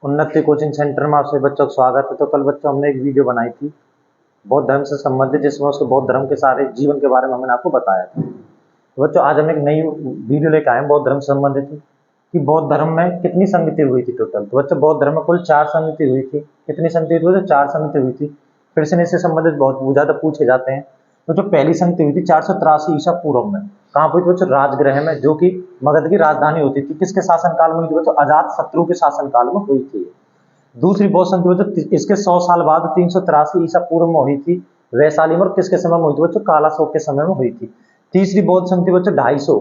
उन्नति coaching centre में आपसे बच्चों का स्वागत है। तो कल बच्चों हमने एक वीडियो बनाई थी बौद्ध धर्म से संबंधित, जिसमें उसके बौद्ध धर्म के सारे जीवन के बारे में मैंने आपको बताया था। तो बच्चों आज हम एक नई वीडियो लेकर आए हैं बौद्ध धर्म से संबंधित कि बौद्ध धर्म में कितनी संगति हुई थी टोटल। तो बच्चों बौद्ध धर्म में कुल 4 संगति हुई थी। कितनी संगति हुई थी? 4 संगति हुई थी। फिर से इससे संबंधित बहुत ज्यादा पूछे जाते हैं। तो जो पहली संगति हुई थी 483 ईसा पूर्व में, कहाँ हुई थी बच्चों? राजगृह में, जो कि मगध की राजधानी होती थी। किसके शासन काल में हुई थी बच्चों? अजात शत्रु के शासन काल में हुई थी। दूसरी बौद्ध संधि बच्चों इसके 100 साल बाद 383 ईसा पूर्व में हुई थी वैशाली में। और किसके समय में हुई थी बच्चों? कालाशोक के समय में हुई थी। तीसरी बौद्ध संधि बच्चों 250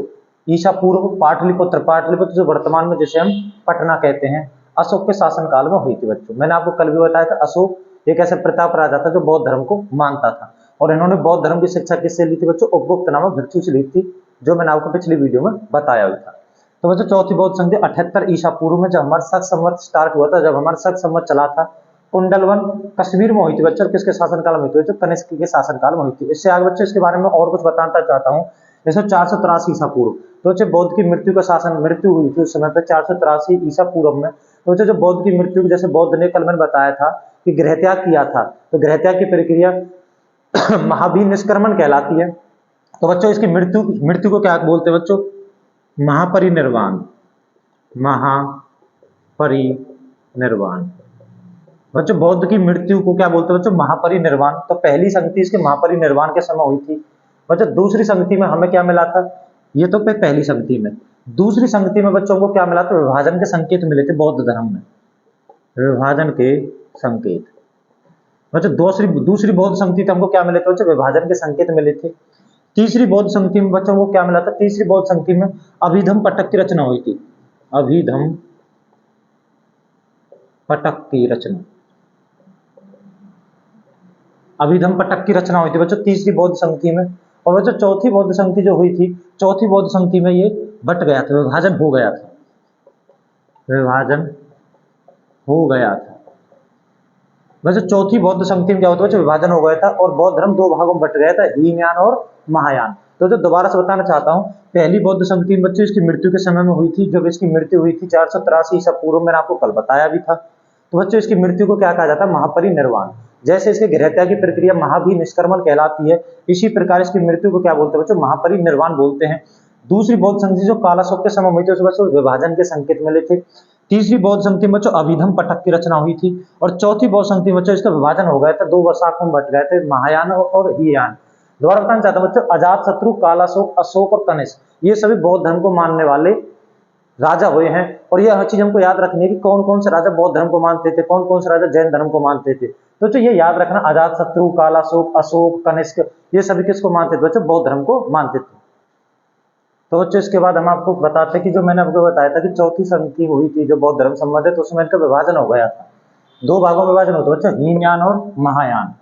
ईसा पूर्व पाटलिपुत्र, पाटलिपुत्र जो वर्तमान में जिसे हम पटना कहते हैं, अशोक के शासन काल में हुई थी बच्चों। मैंने आपको कल भी बताया था अशोक एक ऐसे प्रताप राजा था जो बौद्ध धर्म को मानता था, और इन्होंने बौद्ध धर्म की शिक्षा किससे ली थी बच्चों? उपगुप्त नामक भिक्षु से ली थी, जो मैंने आपको पिछली वीडियो में बताया हुआ था। तो बच्चों चौथी बौद्ध संधि 78 ईसा पूर्व में, जब हमारा शक संवत स्टार्ट हुआ था, जब हमारा शक संवत चला था, कुंडलवन कश्मीर में हुई थी बच्चों। किसके शासनकाल में हुई थी बच्चों? कनिष्क के शासनकाल में हुई थी। इससे आगे बच्चों इसके बारे में और कुछ बताना चाहता हूँ। जैसे 483 ईसा पूर्व, तो बच्चों बौद्ध की मृत्यु हुई थी उस समय पे 483 ईसा पूर्व में। तो बच्चों जो बौद्ध की मृत्यु, जैसे बौद्ध ने, कल मैंने बताया था कि गृह त्याग किया था, तो गृह त्याग की प्रक्रिया महावीर निष्क्रमण कहलाती है। तो बच्चों इसकी मृत्यु को क्या बोलते हैं बच्चों? महापरिनिर्वाण। महापरिनिर्वाण बच्चों बौद्ध की मृत्यु को क्या बोलते हैं बच्चों? महापरिनिर्वाण। तो पहली संगति इसके महापरिनिर्वाण के समय हुई थी बच्चों। दूसरी संगति में हमें क्या मिला था? ये तो पहली संगति में। दूसरी संगति में बच्चों को क्या मिला था? विभाजन के संकेत मिले थे बौद्ध धर्म में, विभाजन के संकेत बच्चों। दूसरी बौद्ध संगति में हमको क्या मिले थे बच्चों? विभाजन के संकेत मिले थे। तीसरी बौद्ध संगति में बच्चों को क्या मिला था? तीसरी बौद्ध संगति में अभिधम पटक की रचना हुई थी। अभिधम पटक की रचना, अभिधम पटक की रचना हुई थी बच्चों तीसरी बौद्ध संगति में। और बच्चों चौथी बौद्ध संगति जो हुई थी, चौथी बौद्ध संगति में ये बट गया था, विभाजन हो गया था, विभाजन हो गया था। वैसे चौथी बौद्ध संगति में क्या होता है? विभाजन हो गया था और बौद्ध धर्म 2 भागों में बट गया था, हीनयान और महायान। तो जो दोबारा से बताना चाहता हूँ, पहली बौद्ध संगति में बच्चों इसकी मृत्यु के समय में हुई थी। जब इसकी मृत्यु हुई थी 483 ईसा पूर्व, मैंने आपको कल बताया भी था। तो बच्चों इसकी मृत्यु को क्या कहा जाता है? महापरिनिर्वाण। जैसे इसके गृह त्याग की प्रक्रिया महावीर निष्क्रमण कहलाती है, इसी प्रकार इसकी मृत्यु को क्या बोलते हैं बच्चों? महापरिनिर्वाण बोलते हैं। दूसरी बौद्ध संगति जो कालाशोक के समय हुई थी, उसमें विभाजन के संकेत मिले थे। तीसरी बौद्ध संगति में बच्चों अभिधम पटक की रचना हुई थी। और चौथी बौद्ध संगति में बच्चों इसका विभाजन हो गया था, 2 शाखाओं में बट गए थे, महायान और हीनयान। दोबारा बताना चाहता हूं बच्चों, अजात शत्रु, कालाशोक, अशोक और कनिष्क, ये सभी बौद्ध धर्म को मानने वाले राजा हुए हैं। और यह चीज हमको याद रखनी है कि कौन कौन से राजा बौद्ध धर्म को मानते थे, कौन कौन से राजा जैन धर्म को मानते थे। तो ये याद रखना, अजात शत्रु, कालाशोक, अशोक, कनिष्क, ये सभी किसको मानते थे बच्चों? बौद्ध धर्म को मानते थे। तो बच्चों इसके बाद हम आपको बताते कि जो मैंने आपको बताया था कि चौथी संगति हुई थी जो बौद्ध धर्म संबंधित, उसमें इनका विभाजन हो गया था, 2 भागों में विभाजन होता है बच्चों, हीनयान और महायान।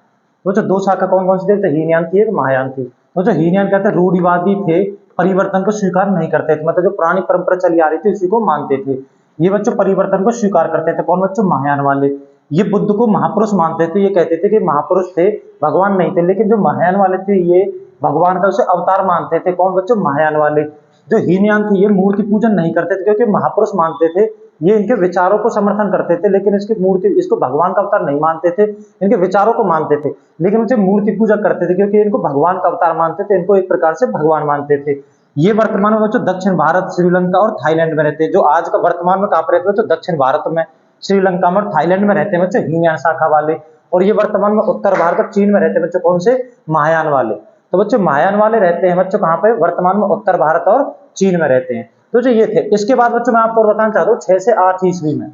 बच्चों 2 शाखा कौन कौन सी थी? हीनयान थी, एक महायान थी। बच्चों हीनयान कहते हैं रूढ़िवादी थे, परिवर्तन को स्वीकार नहीं करते थे, मतलब जो पुरानी परंपरा चली आ रही थी उसी को मानते थे। ये बच्चों परिवर्तन को स्वीकार करते थे। कौन बच्चों? महायान वाले। ये बुद्ध को महापुरुष मानते थे, ये कहते थे कि महापुरुष थे, भगवान नहीं थे। लेकिन जो महायान वाले थे ये भगवान का उसे अवतार मानते थे। कौन बच्चों? महायान वाले। जो हीनयान थे ये मूर्ति पूजन नहीं करते थे, क्योंकि महापुरुष मानते थे, ये इनके विचारों को समर्थन करते थे, लेकिन इसको भगवान का अवतार नहीं मानते थे, इनके विचारों को मानते थे, लेकिन उनसे मूर्ति पूजा करते थे, क्योंकि इनको भगवान का अवतार मानते थे, इनको एक प्रकार से भगवान मानते थे। ये वर्तमान में बच्चों दक्षिण भारत, श्रीलंका और थाईलैंड में रहते हैं। जो आज का वर्तमान में कहां पर रहते हैं बच्चों? दक्षिण भारत में, श्रीलंका में और थाईलैंड में रहते हैं बच्चों हीनयान शाखा वाले। और ये वर्तमान में उत्तर भारत और चीन में रहते हैं बच्चों। कौन से? महायान वाले। तो बच्चों महायान वाले रहते हैं बच्चों कहां पे? वर्तमान में उत्तर भारत और चीन में रहते हैं। तो जो ये थे, इसके बाद बच्चों मैं आपको बताना चाहता हूँ 6 से 8 ईस्वी में,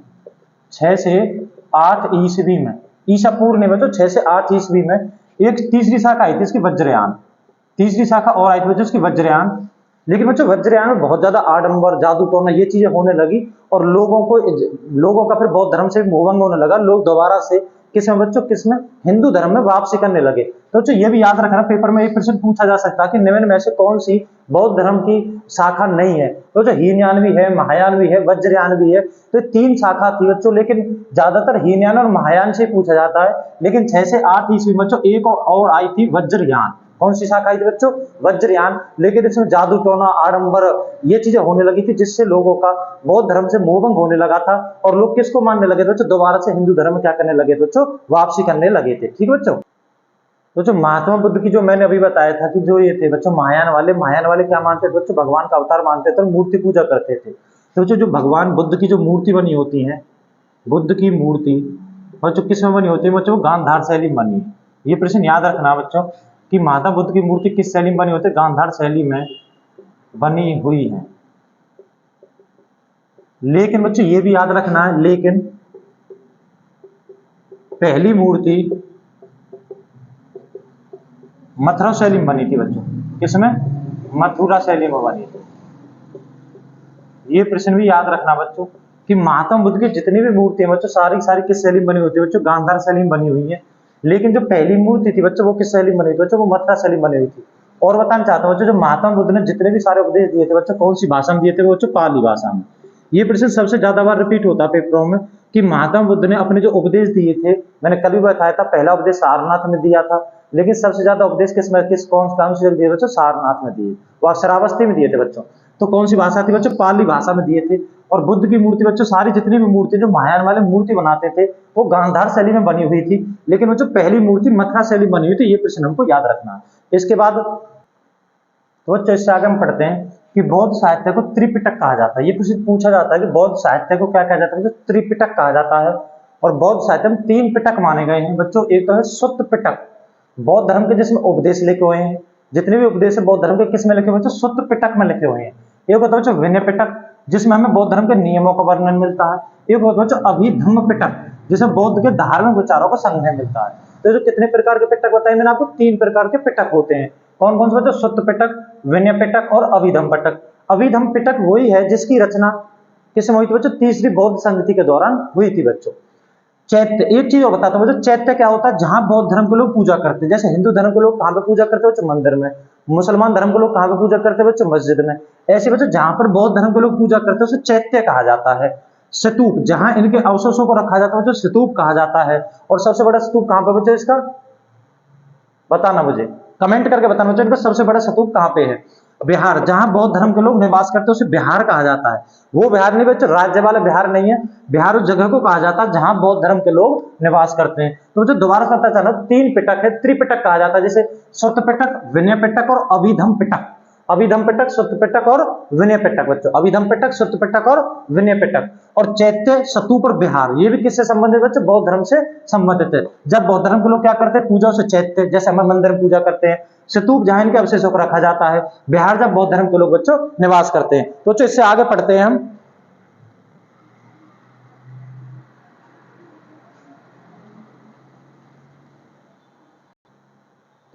6 से 8 ईस्वी में, ईसा पूर्व नहीं बच्चों, 6 से 8 ईस्वी में एक तीसरी शाखा आई थी इसकी, वज्रयान। तीसरी शाखा और आई थी बच्चों इसकी, वज्रयान। लेकिन बच्चों वज्रयान में बहुत ज्यादा आडंबर, जादू टोना, ये चीजें होने लगी, और लोगों का फिर बौद्ध धर्म से मोहभंग होने लगा। लोग दोबारा से किसमें बच्चों? किसमें? हिंदू धर्म में वापसी करने लगे। तो बच्चों ये भी याद रखना, पेपर में एक प्रश्न पूछा जा सकता है कि निम्न में से कौन सी बौद्ध धर्म की शाखा नहीं है? तो जो हीनयान भी है, महायान भी है, वज्रयान भी है। तो 3 शाखा थी बच्चों, लेकिन ज्यादातर हीनयान और महायान से पूछा जाता है। लेकिन 6 से 8 ईस्वी में बच्चों एक और आई थी, वज्रयान। कौन सी शाखा आई थी बच्चों? वज्रयान। लेकिन इसमें जादू टोना आडंबर ये चीजें होने लगी थी, जिससे लोगों का बौद्ध धर्म से मोहभंग होने लगा था और लोग किसको मानने लगे थे बच्चों? दोबारा से हिंदू धर्म में क्या करने लगे थे बच्चों? वापसी करने लगे थे। ठीक है बच्चों। तो जो महात्मा बुद्ध की जो मैंने अभी बताया था कि जो ये थे बच्चों महायान वाले क्या मानते थे बच्चों? भगवान का अवतार मानते थे और मूर्ति पूजा करते थे। तो जो भगवान बुद्ध की जो मूर्ति बनी होती है, बुद्ध की मूर्ति बच्चों किस में बनी होती है बच्चों? गांधार शैली में बनी है। ये प्रश्न याद रखना बच्चों कि महात्मा बुद्ध की मूर्ति किस शैली में बनी होती है? गांधार शैली में बनी हुई है। लेकिन बच्चों ये भी याद रखना है, लेकिन पहली मूर्ति मथुरा शैली में बनी थी बच्चों। किसमें? मथुरा शैली में बनी थी। ये प्रश्न भी याद रखना बच्चों कि महात्मा बुद्ध की जितनी भी मूर्ति है बच्चों सारी किस शैली में बनी होती है बच्चों? गांधार शैली में बनी हुई है। लेकिन जो पहली मूर्ति थी बच्चों वो किस शैली में बनी थी बच्चों? वो मथुरा शैली में बनी हुई थी। और बताना चाहता हूँ बच्चों जो महात्मा बुद्ध ने जितने भी सारे उपदेश दिए थे बच्चों कौन सी भाषा में दिए थे बच्चों? पाली भाषा में। ये प्रश्न सबसे ज्यादा बार रिपीट होता है पेपरों में कि महात्मा बुद्ध ने अपने जो उपदेश दिए थे, मैंने कल भी बताया था, पहला उपदेश सारनाथ में दिया था, लेकिन सबसे ज्यादा उपदेश कौन सी जगह दिए बच्चों? सारनाथ में दिए, वो अक्षरावस्ती में दिए थे बच्चों। तो कौन सी भाषा थी बच्चों? पाली भाषा में दिए थे। और बुद्ध की मूर्ति बच्चों सारी जितनी भी मूर्ति जो महायान वाले मूर्ति बनाते थे वो गांधार शैली में बनी हुई थी, लेकिन बच्चों पहली मूर्ति मथुरा शैली में बनी हुई थी। ये प्रश्न हमको याद रखना है। इसके बाद तो बच्चों इससे आगे हम पढ़ते हैं कि बौद्ध साहित्य को त्रिपिटक कहा जाता है। ये प्रश्न पूछा जाता है कि बौद्ध साहित्य को क्या कहा जाता है? त्रिपिटक कहा जाता है। और बौद्ध साहित्य में 3 पिटक माने गए हैं बच्चों। एक तो है सुत्त पिटक, बौद्ध धर्म के जिसमें उपदेश लिखे हुए हैं, जितने भी उपदेश है बौद्ध धर्म के किस में लिखे हुए हैं? सुत्त पिटक में लिखे हुए हैं। एक होता है बच्चों विनय पिटक, जिसमें हमें बौद्ध धर्म के नियमों का वर्णन मिलता है। एक होता है बच्चों अभिधम्म पिटक, जिसमें बौद्ध के धार्मिक विचारों का संग्रह मिलता है। तो जो कितने प्रकार के पिटक बताए मैंने आपको? 3 प्रकार के पिटक होते हैं। कौन कौन से बच्चों? सुत्त पिटक, विनय पिटक और अभिधम्म पिटक। अभिधम्म पिटक वही है जिसकी रचना किसमें हुई थी बच्चों? तीसरी बौद्ध संगति के दौरान हुई थी बच्चों। चैत्य, एक चीज और बताता हूं बच्चों, चैत्य क्या होता है? जहां बौद्ध धर्म के लोग पूजा करते हैं। जैसे हिंदू धर्म के लोग कहां पे पूजा करते हैं बच्चों? मंदिर में। मुसलमान धर्म के लोग कहां पे पूजा करते हैं बच्चों? मस्जिद में। ऐसे बच्चों जहां पर बौद्ध धर्म के लोग पूजा करते हैं उसे चैत्य कहा जाता है। स्तूप, जहां इनके अवशेषों को रखा जाता है बच्चों स्तूप कहा जाता है। और सबसे बड़ा स्तूप कहां पे बच्चों? इसका बताना मुझे, कमेंट करके बताना बच्चों, इनका सबसे बड़ा स्तूप कहां पे है? बिहार, जहां बौद्ध धर्म के लोग निवास करते हैं उसे बिहार कहा जाता है। वो बिहार नहीं बच्चों, राज्य वाला बिहार नहीं है, बिहार उस जगह को कहा जाता है जहां बौद्ध धर्म के लोग निवास करते हैं। तो मुझे दोबारा पता चला 3 पिटक है, त्रिपिटक कहा जाता है, जैसे सुत्त पिटक, विनय पिटक और अभिधम्म पिटक। अभिधम्म पिटक, सुत्त पिटक और विनय पिटक बच्चों। अभिधम्म पिटक, सुत्त पिटक और विनय पिटक। और चैत्य, स्तूप और बिहार ये भी किससे संबंधित बच्चों? बौद्ध धर्म से संबंधित है। जब बौद्ध धर्म के लोग क्या करते हैं? पूजा से चैत्य, जैसे हम मंदिर में पूजा करते हैं। स्तूप जहां इनके अवशेषों को रखा जाता है। बिहार जब बौद्ध धर्म के लोग बच्चों निवास करते हैं। तो बच्चों इससे आगे पढ़ते हैं हम।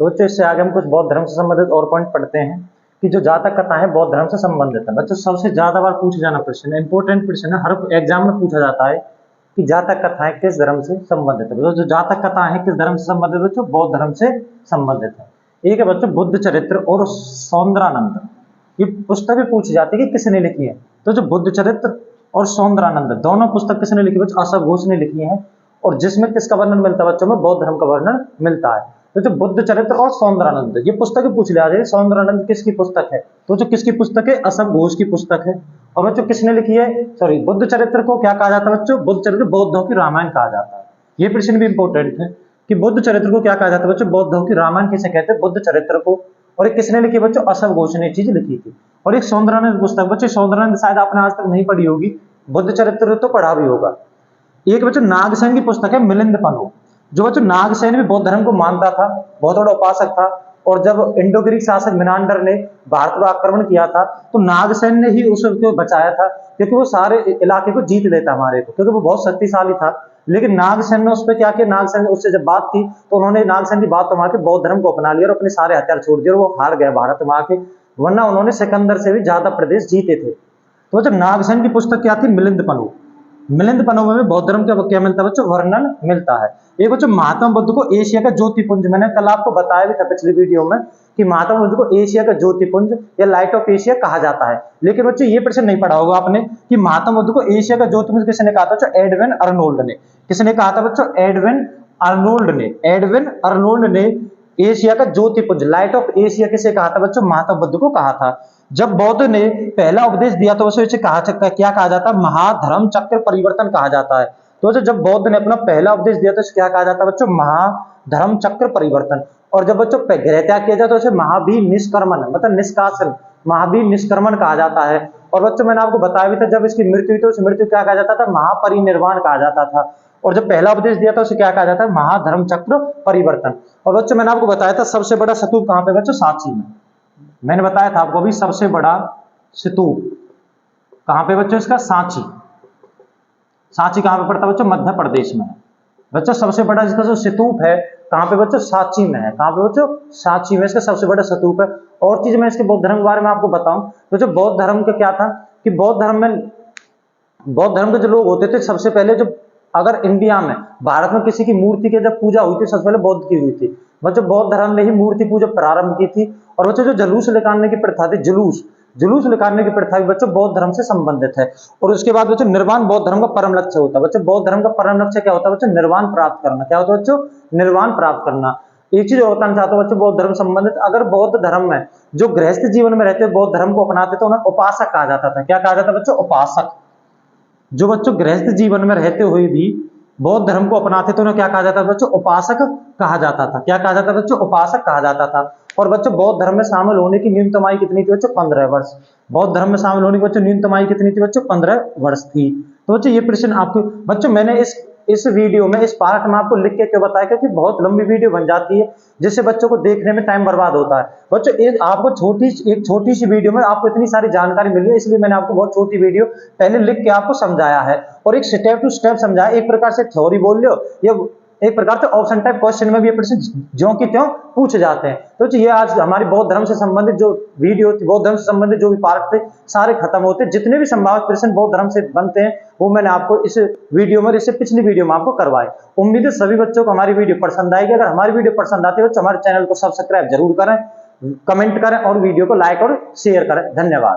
तो बच्चों इससे आगे हम कुछ बौद्ध धर्म से संबंधित और पॉइंट पढ़ते हैं कि जो जातक कथाएं बौद्ध धर्म से संबंधित है। बच्चों सबसे ज्यादा बार पूछा जाना प्रश्न है, इंपॉर्टेंट प्रश्न है, हर एग्जाम में पूछा जाता है कि जातक कथाएं किस धर्म से संबंधित है। जो जातक कथाएं हैं किस धर्म से संबंधित है बच्चों? बौद्ध धर्म से संबंधित है। एक है बच्चों बुद्ध चरित्र और सौंदरानंद। ये पुस्तक भी पूछी जाती है कि किसने लिखी है? तो जो बुद्ध चरित्र और सौंदरानंद दोनों पुस्तक किसने लिखी बच्चों? अशोक घोष ने लिखी है। और जिसमें किसका वर्णन मिलता है बच्चों में? बौद्ध धर्म का वर्णन मिलता है। तो जो बुद्ध चरित्र और सौंदरानंद ये पुस्तक पूछ लिया जाए, सौंदरानंद किसकी पुस्तक है? तो जो किसकी पुस्तक है? अशोक घोष की पुस्तक है। और बच्चों किसने लिखी है? सॉरी, बुद्ध चरित्र को क्या कहा जाता है बच्चों? बुद्ध चरित्र बौद्धों की रामायण कहा जाता है। ये प्रश्न भी इंपॉर्टेंट है कि बुद्ध चरित्र को क्या कहा जाता है बच्चों? बौद्धों की रामायण किसे कहते हैं? बुद्ध चरित्र को। और ये किसने लिखी बच्चों? अशोक घोष ने चीज लिखी थी। और एक सौंदरानंद पुस्तक बच्चों, सौंदरानंद शायद आपने आज तक नहीं पढ़ी होगी, बुद्ध चरित्र तो पढ़ा भी होगा। एक बच्चों नागसेन की पुस्तक है मिलिंद पनो। जो बच्चों नागसेन भी बौद्ध धर्म को मानता था, बहुत बड़ा उपासक था। और जब इंडो ग्रीक शासक मिनांडर ने भारत पर आक्रमण किया था तो नागसेन ने ही उसको बचाया था, क्योंकि वो सारे इलाके को जीत लेता हमारे को, क्योंकि वो बहुत शक्तिशाली था। लेकिन नागसेन ने उस पर क्या किया? नागसेन ने उससे जब बात की तो उन्होंने नागसेन की बात मान के बौद्ध धर्म को अपना लिया और अपने सारे हथियार छोड़ दिए और वो हार गया भारत में आके, वरना उन्होंने सिकंदर से भी ज्यादा प्रदेश जीते थे। तो जब नागसेन की पुस्तक क्या थी? मिलिंद पनो। मिलिंद पनो में बौद्ध धर्म का क्या मिलता है बच्चों? वर्णन मिलता है। एक बच्चों महात्मा बुद्ध को एशिया का ज्योतिपुंज, मैंने कल आपको बताया भी था पिछली वीडियो में कि महात्मा बुद्ध को एशिया का ज्योतिपुंज या लाइट ऑफ एशिया कहा जाता है। लेकिन बच्चों ये प्रश्न नहीं पढ़ा होगा आपने कि महात्मा बुद्ध को एशिया का ज्योतिपुंज किसने कहा था? एडविन अर्नोल्ड ने। किसने कहा था बच्चों? एडविन अर्नोल्ड ने। एडविन अर्नोल्ड ने एशिया का ज्योतिपुंज, लाइट ऑफ एशिया किसे कहा था बच्चों? महात्मा बुद्ध को कहा था। जब बौद्ध ने पहला उपदेश दिया तो उसे क्या कहा जाता है? महाधर्म चक्र परिवर्तन कहा जाता है। तो जब बौद्ध ने अपना पहला उपदेश दिया तो उसे क्या कहा जाता है बच्चों? महाधर्म चक्र परिवर्तन। और जब बच्चों गृह त्याग किया जाए तो उसे महावीर निष्क्रमण, मतलब निष्कासन, महावीर निष्क्रमण कहा जाता है। और बच्चों मैंने आपको बताया भी था, जब इसकी मृत्यु हुई तो उस मृत्यु क्या कहा जाता था? महापरिनिर्वाण कहा जाता था। और जब पहला उपदेश दिया था उसे क्या कहा जाता है? महाधर्म चक्र परिवर्तन। और बच्चों मैंने आपको बताया था सबसे बड़ा स्तूप कहां पे बच्चों? सांची में। मैंने बताया था आपको अभी सबसे बड़ा स्तूप कहां पे बच्चों? इसका सांची। सांची कहां पे पड़ता है बच्चों? मध्य प्रदेश में है। बच्चों सबसे बड़ा इसका जो स्तूप है कहां पे बच्चों? सांची में है। कहां पे बच्चों? सांची में इसका सबसे बड़ा स्तूप है। और चीज मैं इसके बौद्ध धर्म के बारे में आपको बताऊं तो जो बौद्ध धर्म का क्या था कि बौद्ध धर्म के जो लोग होते थे, सबसे पहले जो अगर इंडिया में, भारत में किसी की मूर्ति की जब पूजा हुई थी सबसे पहले बौद्ध की हुई थी। बच्चों बौद्ध धर्म ने ही मूर्ति पूजा प्रारंभ की थी। और बच्चों जो जुलूस निकालने की प्रथा थी, जुलूस निकालने की प्रथा भी बच्चों बौद्ध धर्म से संबंधित है। और उसके बाद बच्चों निर्वाण बौद्ध धर्म का परम लक्ष्य होता है। बच्चों बौद्ध धर्म का परम लक्ष्य क्या होता है बच्चों? निर्वाण प्राप्त करना। क्या होता है बच्चों? निर्वाण प्राप्त करना। एक चीज और बताना चाहता हूं बच्चों बौद्ध धर्म संबंधित, अगर बौद्ध धर्म में जो गृहस्थ जीवन में रहते बौद्ध धर्म को अपनाते तो उन्हें उपासक कहा जाता था। क्या कहा जाता बच्चों? उपासक। जो बच्चों गृहस्थ जीवन में रहते हुए भी बौद्ध धर्म को अपनाते तो उन्हें क्या कहा जाता था बच्चों? उपासक कहा जाता था। क्या कहा जाता था बच्चों? उपासक कहा जाता था। और बच्चों बौद्ध धर्म में शामिल होने की न्यूनतम आयु कितनी थी बच्चों? 15 वर्ष। बौद्ध धर्म में शामिल होने की बच्चों न्यूनतम आयु कितनी थी बच्चों? 15 वर्ष थी। तो बच्चों ये प्रश्न आपको बच्चों मैंने इस वीडियो में, इस पार्ट में आपको लिख के क्यों बताया? क्योंकि बहुत लंबी वीडियो बन जाती है जिससे बच्चों को देखने में टाइम बर्बाद होता है। बच्चों आपको एक छोटी सी वीडियो में आपको इतनी सारी जानकारी मिल रही है, इसलिए मैंने आपको बहुत छोटी वीडियो पहले लिख के आपको समझाया है और एक स्टेप टू स्टेप समझाया। एक प्रकार से थ्योरी बोल लो, ये एक प्रकार से ऑप्शन टाइप क्वेश्चन में भी ये प्रश्न ज्यों की त्यों पूछे जाते हैं। तो ये आज हमारी बौद्ध धर्म से संबंधित जो वीडियो थी, बौद्ध धर्म से संबंधित जो भी पार्ट थे सारे खत्म होते। जितने भी संभावित प्रश्न बौद्ध धर्म से बनते हैं वो मैंने आपको इस वीडियो में, इससे पिछली वीडियो में आपको करवाए। उम्मीद है सभी बच्चों को हमारी वीडियो पसंद आएगी। अगर हमारी वीडियो पसंद आती है तो हमारे चैनल को सब्सक्राइब जरूर करें, कमेंट करें और वीडियो को लाइक और शेयर करें। धन्यवाद।